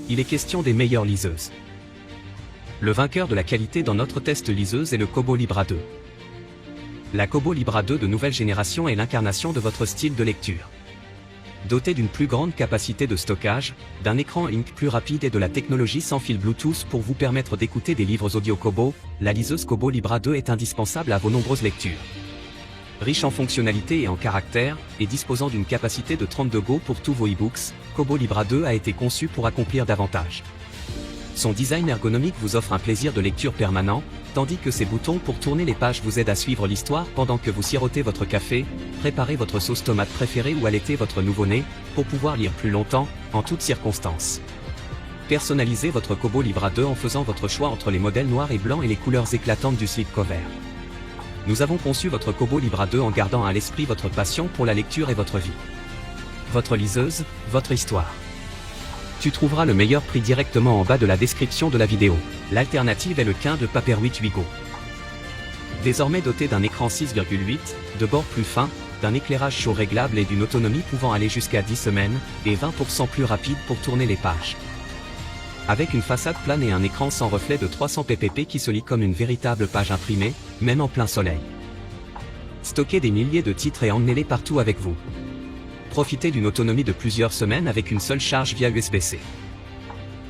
il est question des meilleures liseuses. Le vainqueur de la qualité dans notre test liseuse est le Kobo Libra 2. La Kobo Libra 2 de nouvelle génération est l'incarnation de votre style de lecture. Dotée d'une plus grande capacité de stockage, d'un écran Ink plus rapide et de la technologie sans fil Bluetooth pour vous permettre d'écouter des livres audio Kobo, la liseuse Kobo Libra 2 est indispensable à vos nombreuses lectures. Riche en fonctionnalités et en caractères, et disposant d'une capacité de 32 Go pour tous vos e-books, Kobo Libra 2 a été conçu pour accomplir davantage. Son design ergonomique vous offre un plaisir de lecture permanent, tandis que ses boutons pour tourner les pages vous aident à suivre l'histoire pendant que vous sirotez votre café, préparez votre sauce tomate préférée ou allaitez votre nouveau-né, pour pouvoir lire plus longtemps, en toutes circonstances. Personnalisez votre Kobo Libra 2 en faisant votre choix entre les modèles noirs et blancs et les couleurs éclatantes du slipcover. Nous avons conçu votre Kobo Libra 2 en gardant à l'esprit votre passion pour la lecture et votre vie. Votre liseuse, votre histoire. Tu trouveras le meilleur prix directement en bas de la description de la vidéo. L'alternative est le Kindle Paperwhite Wigo. Désormais doté d'un écran 6,8, de bords plus fins, d'un éclairage chaud réglable et d'une autonomie pouvant aller jusqu'à 10 semaines, et 20% plus rapide pour tourner les pages. Avec une façade plane et un écran sans reflet de 300 ppp qui se lit comme une véritable page imprimée, même en plein soleil. Stockez des milliers de titres et emmenez-les partout avec vous. Profitez d'une autonomie de plusieurs semaines avec une seule charge via USB-C.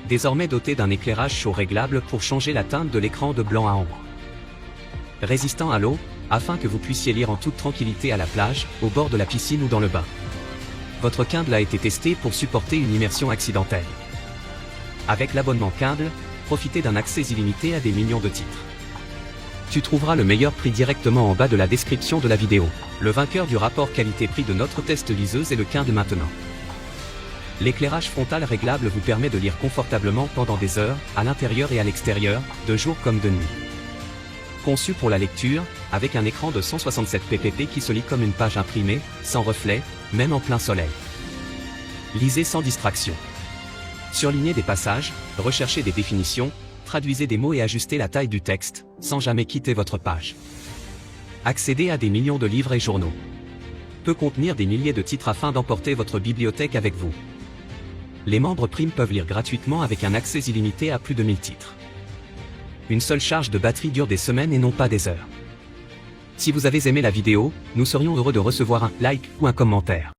Désormais doté d'un éclairage chaud réglable pour changer la teinte de l'écran de blanc à ambre. Résistant à l'eau, afin que vous puissiez lire en toute tranquillité à la plage, au bord de la piscine ou dans le bain. Votre Kindle a été testé pour supporter une immersion accidentelle. Avec l'abonnement Kindle, profitez d'un accès illimité à des millions de titres. Tu trouveras le meilleur prix directement en bas de la description de la vidéo. Le vainqueur du rapport qualité-prix de notre test liseuse est le Kindle maintenant. L'éclairage frontal réglable vous permet de lire confortablement pendant des heures, à l'intérieur et à l'extérieur, de jour comme de nuit. Conçu pour la lecture, avec un écran de 167 ppp qui se lit comme une page imprimée, sans reflet, même en plein soleil. Lisez sans distraction. Surlignez des passages, recherchez des définitions, traduisez des mots et ajustez la taille du texte, sans jamais quitter votre page. Accédez à des millions de livres et journaux. Peut contenir des milliers de titres afin d'emporter votre bibliothèque avec vous. Les membres Prime peuvent lire gratuitement avec un accès illimité à plus de 1000 titres. Une seule charge de batterie dure des semaines et non pas des heures. Si vous avez aimé la vidéo, nous serions heureux de recevoir un like ou un commentaire.